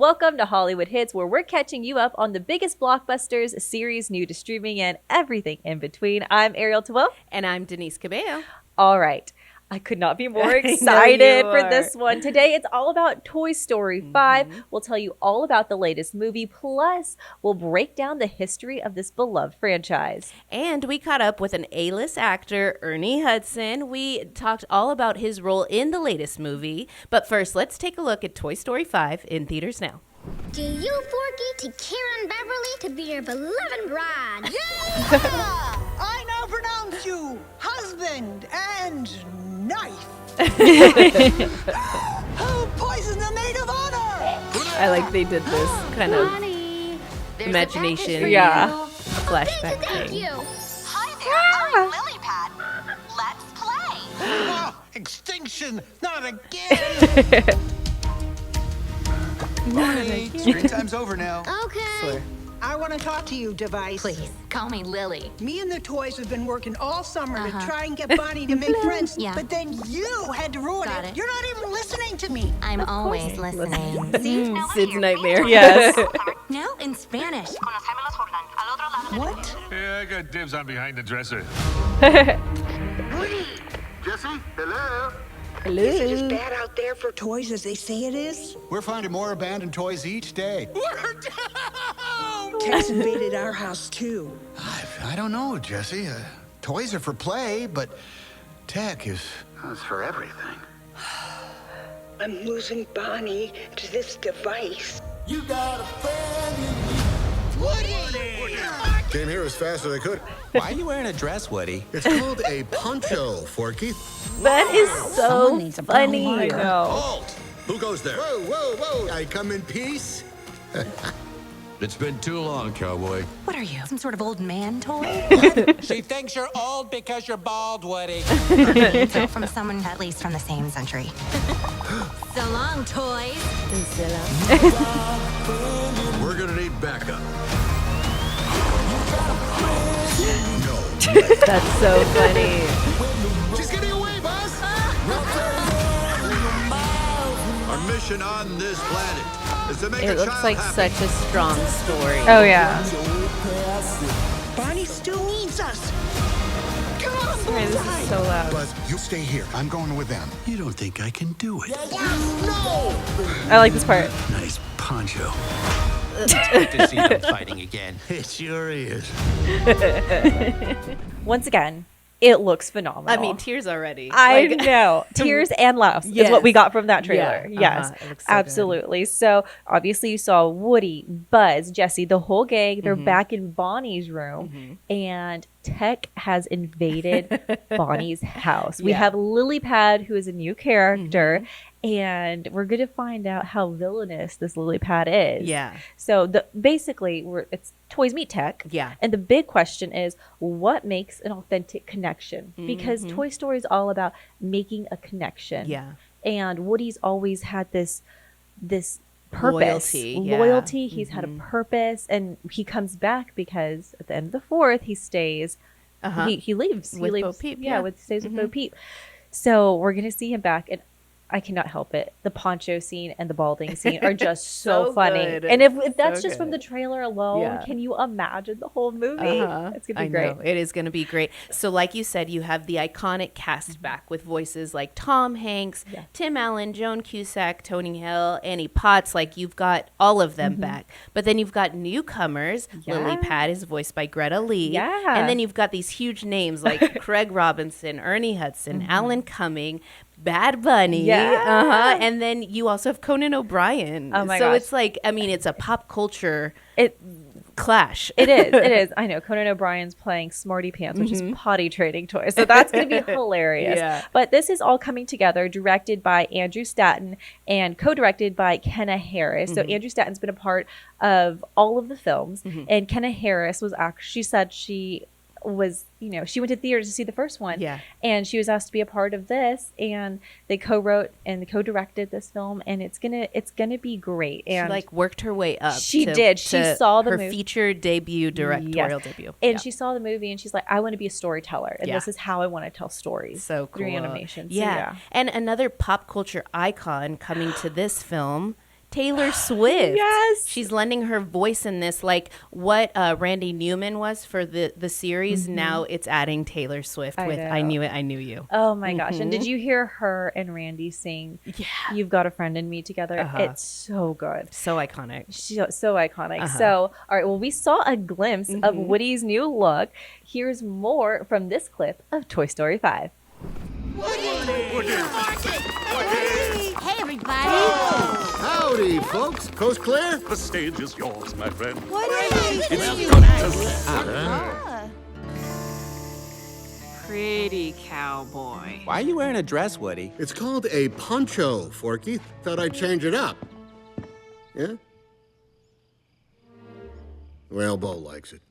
welcome to Hollywood Hits, where we're catching you up on the biggest blockbusters, series new to streaming, and everything in between. I'm Ariel Tawil. And I'm Denise Cabello. All right. I could not be more excited for this one. Today, it's all about Toy Story 5. We'll tell you all about the latest movie. Plus, we'll break down the history of this beloved franchise. And we caught up with an A-list actor, Ernie Hudson. We talked all about his role in the latest movie. But first, let's take a look at Toy Story 5 in theaters now. Do you, Forky, take Karen Beverly to be your beloved bride? Yeah! I now pronounce you husband and knife. Who poisoned the maid of honor? I like they did this kind of Honey, there's imagination, a flashback Thank thing. you. Hi there, I'm Lilypad. Let's play. Oh, extinction, not again. Bonnie, screen time's over now. Okay. I want to talk to you, Device. Please, call me Lily. Me and the toys have been working all summer to try and get Bonnie to make friends. Yeah. But then you had to ruin Got it. it. You're not even listening to me. I'm always listening. Sid's nightmare. Yes. Now in Spanish. What? Yeah, I got dibs on behind the dresser. Jesse, hello? Is it as bad out there for toys as they say it is? We're finding more abandoned toys each day. We're down! Tex invaded our house, too. I don't know, Jesse. Toys are for play, but tech is... That's for everything. I'm losing Bonnie to this device. You got a friend in me. Woody! Came here as fast as I could. Why are you wearing a dress, Woody? It's called a poncho, Forky. That is so funny. I know. Halt! Who goes there? Whoa, whoa, whoa! I come in peace. It's been too long, cowboy. What are you, some sort of old man toy? She thinks you're old because you're bald, Woody. So from someone at least from the same century. So long, toys. We're gonna need backup. That's so funny. She's getting away, boss! Our mission on this planet is to make It a looks child like happy. such a strong story. Oh, yeah. Bonnie still needs us. Come on, Sorry, this is so loud. Buzz, you stay here. I'm going with them. You don't think I can do it? I like this part. Nice poncho. To see them fighting again. It sure is. Once again, it looks phenomenal. I mean, tears already. I know. Tears and laughs is what we got from that trailer. Yeah, Yes, it looks so good. absolutely. So obviously you saw Woody, Buzz, Jesse, the whole gang. They're back in Bonnie's room, and Tech has invaded Bonnie's house. We have Lilypad, who is a new character, and we're going to find out how villainous this Lilypad is. Yeah. So basically, it's Toys Meet Tech. Yeah. And the big question is, what makes an authentic connection? Because Toy Story is all about making a connection. Yeah. And Woody's always had this purpose. Loyalty. He's had a purpose, and he comes back because at the end of the fourth, he stays. He leaves. With he Bo leaves. Peep, Stays with Bo Peep. So we're gonna see him back, and I cannot help it. The poncho scene and the balding scene are just so funny. good. And if that's So just from the good. trailer alone, can you imagine the whole movie? It's gonna be great. Know. It is going to be great. So like you said, you have the iconic cast back with voices like Tom Hanks, Tim Allen, Joan Cusack, Tony Hill, Annie Potts. Like, you've got all of them back. But then you've got newcomers. Lilypad is voiced by Greta Lee. Yeah. And then you've got these huge names like Craig Robinson, Ernie Hudson, Alan Cumming, Bad Bunny. And then you also have Conan O'Brien. Oh my so gosh. it's like, I mean, it's a pop culture It clash. It is. I know. Conan O'Brien's playing Smarty Pants, which is potty training toys. So that's going to be hilarious. Yeah. But this is all coming together, directed by Andrew Stanton and co-directed by Kenna Harris. So Andrew Stanton's been a part of all of the films. And Kenna Harris was actually, she said she was, she went to theaters to see the first one. Yeah. And she was asked to be a part of this, and they co-wrote and co-directed this film, and it's gonna be great. And she like worked her way up. She did. She saw the her movie. feature debut, directorial debut. And she saw the movie, and she's like, I want to be a storyteller, and this is how I want to tell stories. So cool. Through animation. So, Yeah. And another pop culture icon coming to this film, Taylor Swift. Yes. She's lending her voice in this, like what Randy Newman was for the series. Now it's adding Taylor Swift with know. I Knew It, I Knew You. Oh my gosh. And did you hear her and Randy sing You've Got a Friend in Me together? It's so good. So iconic. So iconic. So, all right, well, we saw a glimpse of Woody's new look. Here's more from this clip of Toy Story 5. Hey, everybody. Howdy, folks. Coast clear? The stage is yours, my friend. Pretty cowboy. Why are you wearing a dress, Woody? It's called a poncho, Forky. Thought I'd change it up. Yeah? Well, Bo likes it.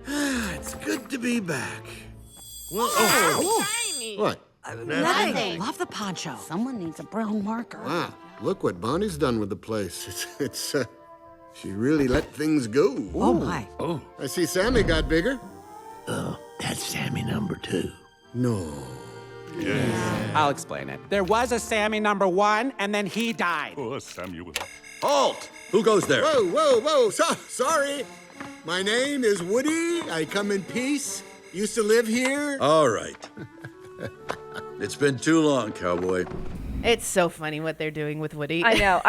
It's good to be back. What? Nothing. Love the poncho. Someone needs a brown marker. Wow, look what Bonnie's done with the place. She really let things go. Oh, my. Oh. I see Sammy got bigger. Oh, that's Sammy number 2. No. I'll explain it. There was a Sammy number 1, and then he died. Poor Samuel. Halt! Who goes there? Whoa. Sorry. My name is Woody. I come in peace. Used to live here. All right. It's been too long, cowboy. It's so funny what they're doing with Woody. I know.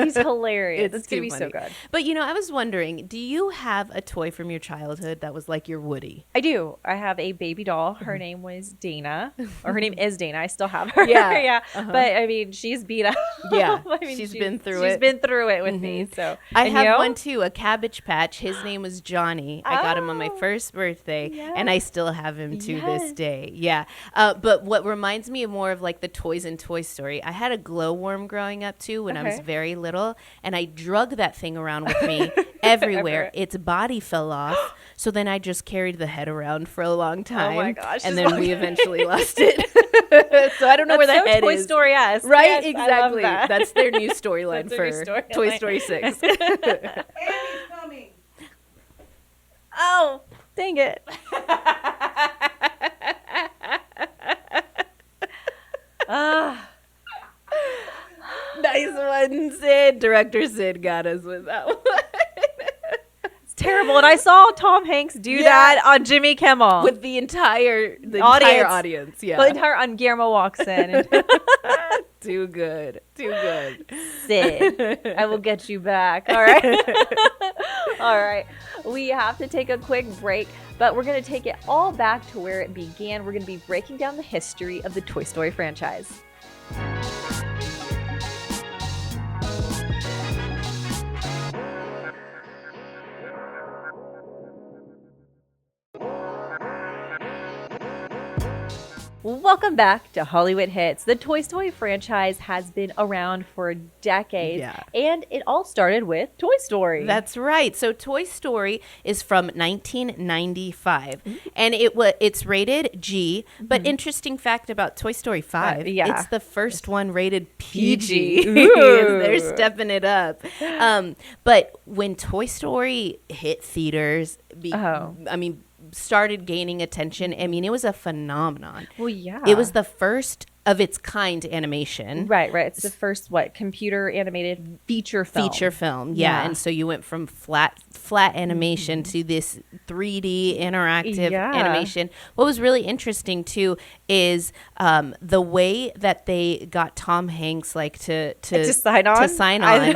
He's hilarious. It's going to be so good. But, I was wondering, do you have a toy from your childhood that was like your Woody? I do. I have a baby doll. Her name was Dana. Or her name is Dana. I still have her. Yeah. But, I mean, she's beat up. Yeah. She's been through it. She's been through it with me. So I have one, too, a Cabbage Patch. His name was Johnny. I got him on my first birthday, and I still have him to this day. Yeah. But what reminds me of more of like the toys in Toy Story, I had a glowworm growing up too when I was very little, and I drug that thing around with me everywhere. Its body fell off, so then I just carried the head around for a long time. Oh my gosh! And then we eventually lost it. So I don't know where the head Toy is. Story-esque. Right? Yes, exactly. that. That's their new storyline for Toy Story 6. Andy's coming. Oh, dang it! Nice one, Sid. Director Sid got us with that one. It's terrible. And I saw Tom Hanks do that on Jimmy Kimmel with the entire audience. Yeah, the entire on Guillermo walks in. And Too good. Sid, I will get you back. All right. All right. We have to take a quick break, but we're going to take it all back to where it began. We're going to be breaking down the history of the Toy Story franchise. Welcome back to Hollywood Hits. The Toy Story franchise has been around for decades, and it all started with Toy Story. That's right. So Toy Story is from 1995, and it's rated G. But interesting fact about Toy Story 5, it's the first one rated PG. They're stepping it up. But when Toy Story hit theaters, started gaining attention, I mean, it was a phenomenon. Well, yeah. It was the first of its kind animation. Right. It's the first, computer animated feature film. Yeah. And so you went from flat animation to this 3D interactive animation. What was really interesting, too, is the way that they got Tom Hanks to sign on.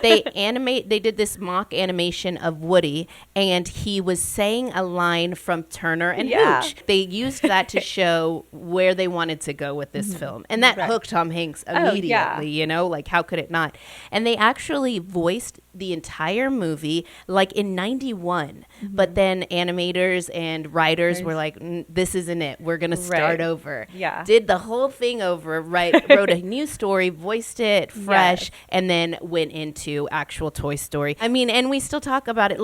They did this mock animation of Woody, and he was saying a line from Turner and Hooch. They used that to show where they wanted to go with this film, and that hooked Tom Hanks immediately. How could it not? And they actually voiced the entire movie in 91, but then animators and writers were like, this isn't it, we're gonna start over. Did the whole thing over, wrote a new story, voiced it fresh, and then went into actual Toy Story. I mean, and we still talk about it.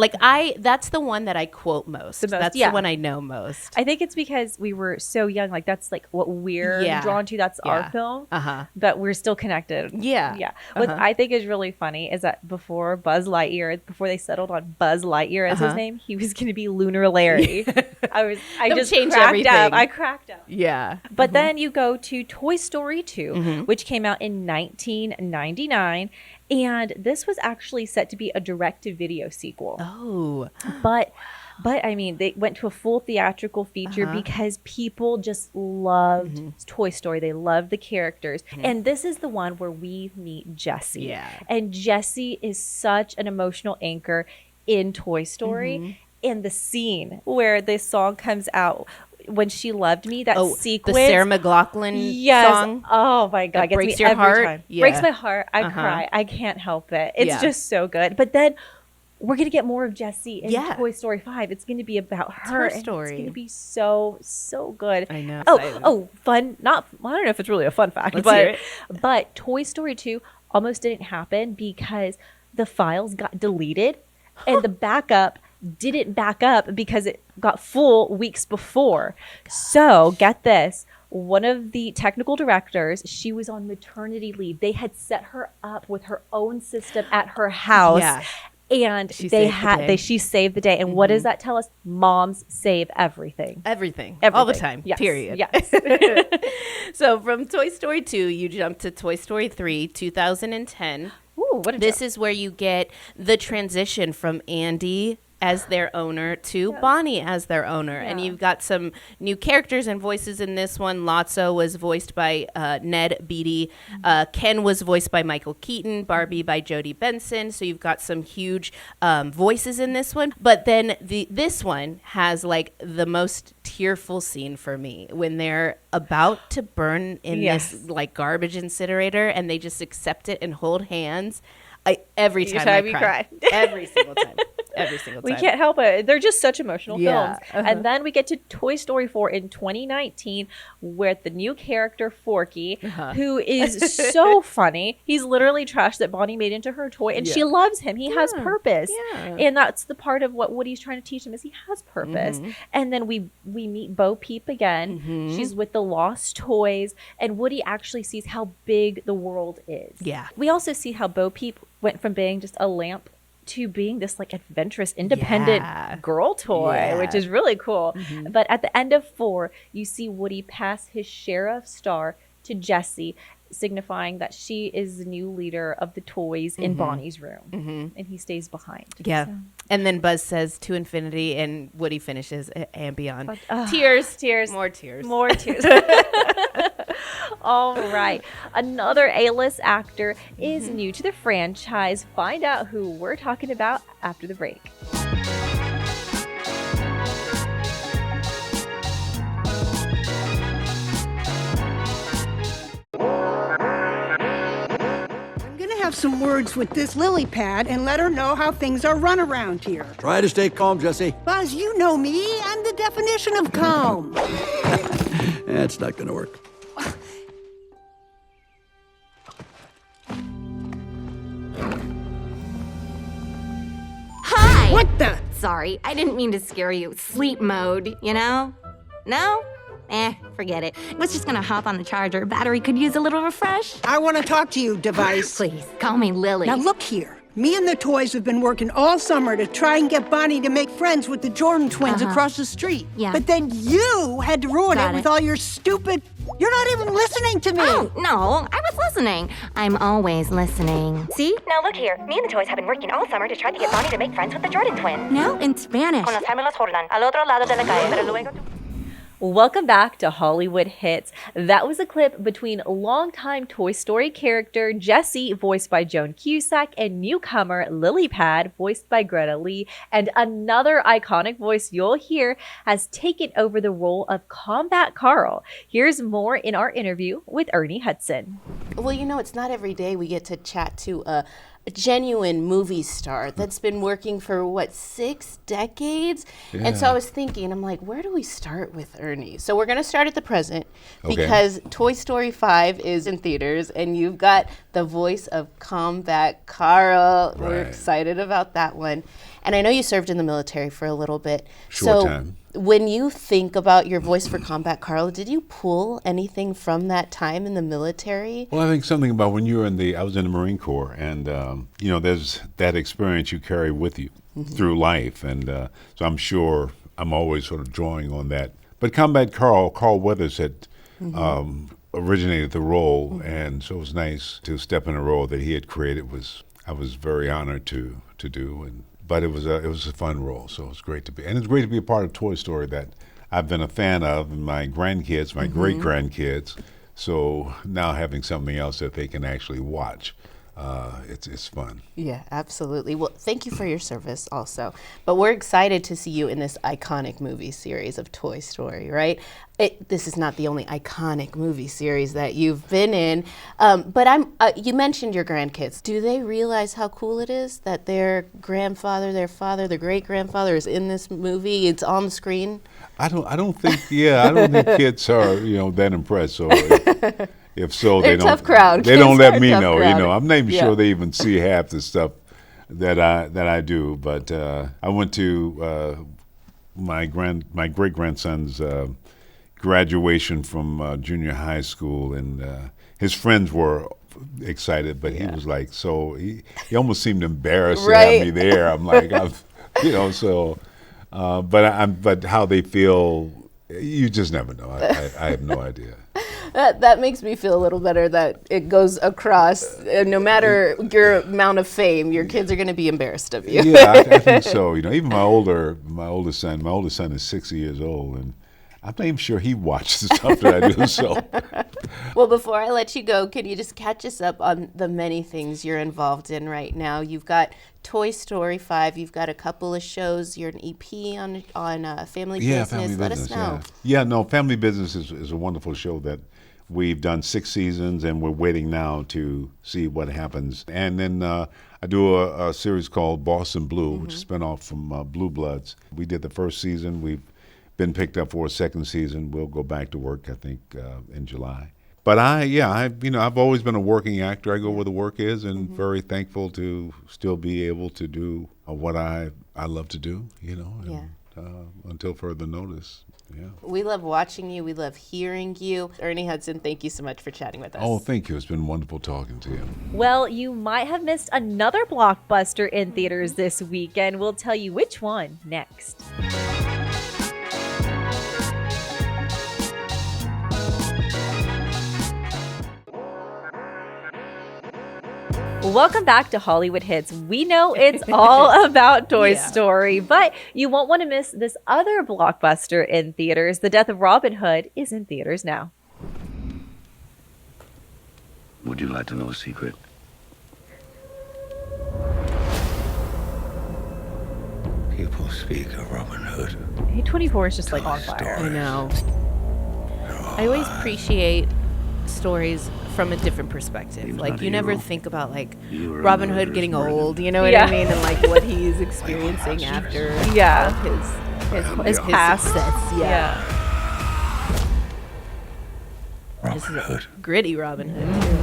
That's the one that I quote most. That's the one I know most. I think it's because we were so young. That's what we're drawn to. that's our film, but we're still connected. Yeah. What I think is really funny is that before they settled on Buzz Lightyear as his name, he was going to be Lunar Larry. I just cracked up. I cracked up. Yeah. But then you go to Toy Story 2, which came out in 1999. And this was actually set to be a direct-to-video sequel. Oh. But I mean, they went to a full theatrical feature because people just loved Toy Story. They loved the characters. And this is the one where we meet Jessie. Yeah. And Jessie is such an emotional anchor in Toy Story. And the scene where this song comes out, When She Loved Me, that sequence. The Sarah McLachlan song. Oh my God. That breaks your heart. Yeah. Breaks my heart. I cry. I can't help it. It's just so good. But then we're going to get more of Jessie in Toy Story 5. It's going to be about her story. It's going to be so, so good. I know. Fun. I don't know if it's really a fun fact, but Toy Story 2 almost didn't happen because the files got deleted and the backup didn't back up because it got full weeks before. So get this. One of the technical directors, she was on maternity leave. They had set her up with her own system at her house. Yeah. And she saved the day. And what does that tell us? Moms save everything. Everything. All the time. Yes. Period. Yes. So from Toy Story 2, you jump to Toy Story 3, 2010. Ooh, what a This is where you get the transition from Andy as their owner to Bonnie as their owner. Yeah. And you've got some new characters and voices in this one. Lotso was voiced by Ned Beatty. Ken was voiced by Michael Keaton. Barbie by Jodie Benson. So you've got some huge voices in this one. But then this one has like the most tearful scene for me when they're about to burn in this like garbage incinerator and they just accept it and hold hands. Every time I cry. Every single time. Every single time. We can't help it. They're just such emotional films. And then we get to Toy Story 4 in 2019 with the new character Forky, who is so funny. He's literally trash that Bonnie made into her toy, and she loves him. He has purpose. Yeah. And that's the part of what Woody's trying to teach him is he has purpose. And then we meet Bo Peep again. She's with the Lost Toys, and Woody actually sees how big the world is. Yeah. We also see how Bo Peep went from being just a lamp to being this like adventurous, independent girl toy, which is really cool. But at the end of 4, you see Woody pass his sheriff star to Jessie, signifying that she is the new leader of the toys in Bonnie's room. And he stays behind. Yeah. So. And then Buzz says to infinity, and Woody finishes and beyond. Tears. More tears. All right. Another A-list actor is new to the franchise. Find out who we're talking about after the break. Have some words with this lily pad and let her know how things are run around here. Try to stay calm, Jessie. Buzz, you know me. I'm the definition of calm. That's not gonna work. Hi! What the? Sorry, I didn't mean to scare you. Sleep mode, you know? No? Forget it. Was just gonna hop on the charger. Battery could use a little refresh. I want to talk to you, device. Please, call me Lily. Now look here. Me and the toys have been working all summer to try and get Bonnie to make friends with the Jordan twins across the street. Yeah. But then you had to ruin it with all your stupid... You're not even listening to me. Oh, no, I was listening. I'm always listening. See? Now look here. Me and the toys have been working all summer to try to get Bonnie to make friends with the Jordan twins. Now in Spanish. Conocemos Jordan, al otro lado de la calle, pero luego... Welcome back to Hollywood Hits. That was a clip between longtime Toy Story character Jessie, voiced by Joan Cusack, and newcomer Lily Pad, voiced by Greta Lee. And another iconic voice you'll hear has taken over the role of Combat Carl. Here's more in our interview with Ernie Hudson. Well, you know, it's not every day we get to chat to a genuine movie star that's been working for 6 decades. And so I was thinking, I'm like, where do we start with Ernie? So we're going to start at the present because Toy Story 5 is in theaters and you've got the voice of Combat Carl. We're excited about that one. And I know you served in the military for a little bit. Short time. When you think about your voice for Combat Carl, did you pull anything from that time in the military? Well, I think something about when you were I was in the Marine Corps, and there's that experience you carry with you through life, and so I'm sure I'm always sort of drawing on that. But Combat Carl Weathers had originated the role, and so it was nice to step in a role that he had created. I was very honored to do, but it was a fun role, so it was great to be, and it's great to be a part of Toy Story that I've been a fan of, and my grandkids, my great grandkids. So now having something else that they can actually watch, it's fun. Yeah, absolutely. Well, thank you for your service also. But we're excited to see you in this iconic movie series of Toy Story, right? This is not the only iconic movie series that you've been in, but you mentioned your grandkids. Do they realize how cool it is that their grandfather, their father, their great-grandfather is in this movie? It's on the screen? I don't think kids are that impressed. So if so, they're they don't. Tough crowd. They don't let me know. Crowd. I'm not even sure they even see half the stuff that I do. But I went to my great grandson's graduation from junior high school, and his friends were excited, but he was like, he almost seemed embarrassed to have me there. I'm like, but how they feel, you just never know. I have no idea. That makes me feel a little better that it goes across. No matter your amount of fame, your kids are going to be embarrassed of you. Yeah, I think so. Even my oldest son is 6 years old, and I'm not even sure he watches the stuff that I do. So, well, before I let you go, can you just catch us up on the many things you're involved in right now? You've got Toy Story 5. You've got a couple of shows. You're an EP on Family Business. Family let Business, us know. Yeah, Family Business is a wonderful show that we've done 6 seasons, and we're waiting now to see what happens. And then I do a series called Boston Blue, which is a spinoff from Blue Bloods. We did the first season. We've been picked up for a second season. We'll go back to work, I think, in July. But I've always been a working actor. I go where the work is, and very thankful to still be able to do what I love to do. Until further notice. Yeah. We love watching you. We love hearing you. Ernie Hudson, thank you so much for chatting with us. Oh, thank you. It's been wonderful talking to you. Well, you might have missed another blockbuster in theaters this weekend. We'll tell you which one next. Welcome back to Hollywood Hits. We know it's all about Toy Story, but you won't want to miss this other blockbuster in theaters. The Death of Robin Hood is in theaters now. Would you like to know a secret? People speak of Robin Hood. A24 is just like on fire. I know. I always appreciate stories from a different perspective. Like, you never think about Robin Hood getting old, you know what I mean, and what he's experiencing after his past sets. This is a gritty Robin Hood too.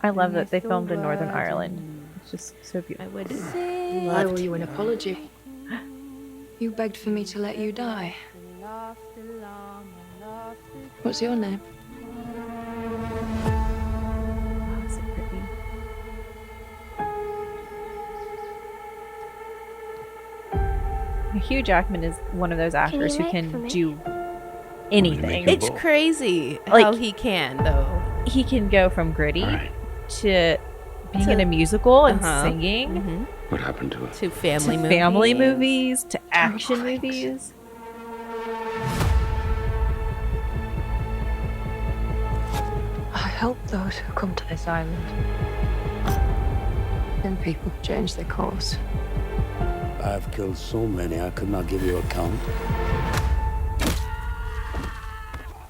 I love that they filmed in Northern Ireland. It's just so beautiful. I owe you an apology. You begged for me to let you die. What's your name? Oh, so pretty. Hugh Jackman is one of those actors who can do anything. It's crazy how he can, though. He can go from gritty to being in a musical and singing. What happened to her? To family movies, to action movies. I help those who come to this island. And people change their course. I've killed so many I could not give you a count.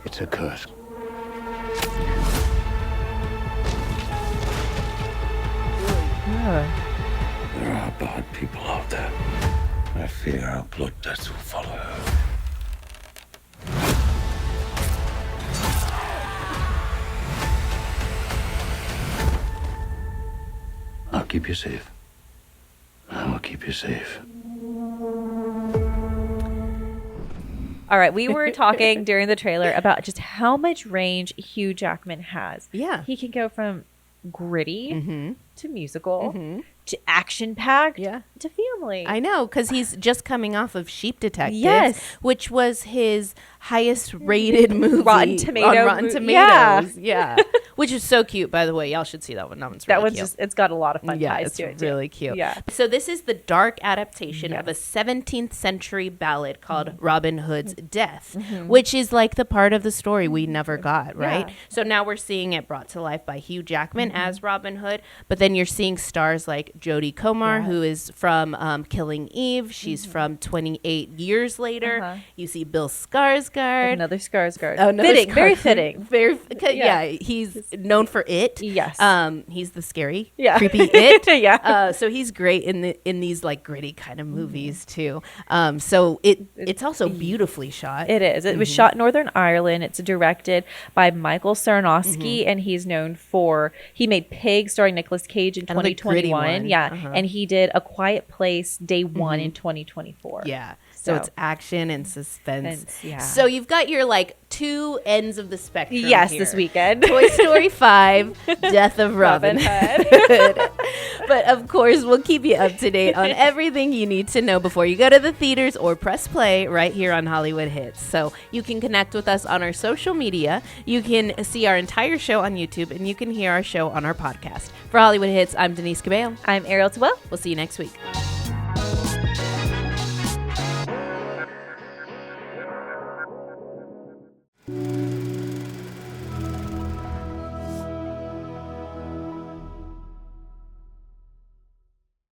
It's a curse. There are bad people out there. I fear our blood debts will follow her. keep you safe. I will keep you safe. All right, we were talking during the trailer about just how much range Hugh Jackman has. Yeah. He can go from gritty to musical to action-packed to family. I know, because he's just coming off of Sheep Detectives, Yes. which was his highest rated movie Rotten Tomato on Rotten mo- Tomatoes. Yeah. Which is so cute, by the way. Y'all should see that one. That one's really That one's cute. just, it's got a lot of fun Yeah, ties it's to it, too. really cute. Yeah. So this is the dark adaptation of a 17th century ballad called Robin Hood's Death, which is like the part of the story we never got, right? Yeah. So now we're seeing it brought to life by Hugh Jackman as Robin Hood, but then you're seeing stars like Jodie Comer, who is from Killing Eve. She's from 28 Years Later. You see Bill Skarsgård. Another Skarsgård. Oh, another Fitting, very Skarsgård. fitting. Very, he's known for It. Yes. He's the scary, Yeah. creepy It. Yeah. So he's great in these like gritty kind of movies too. So it's also beautifully shot. It is. It was shot in Northern Ireland. It's directed by Michael Sarnowski, and he's known for, he made Pig starring Nicolas Cage in Another gritty 2021. one. Yeah. And he did A Quiet Place Day One in 2024. Yeah. So it's action and suspense. Yeah. So you've got your like two ends of the spectrum. Yes, here. this weekend. Toy Story 5, Death of Robin Hood. But of course, we'll keep you up to date on everything you need to know before you go to the theaters or press play right here on Hollywood Hits. So you can connect with us on our social media. You can see our entire show on YouTube, and you can hear our show on our podcast. For Hollywood Hits, I'm Denise Cabello. I'm Ariel Twell. We'll see you next week.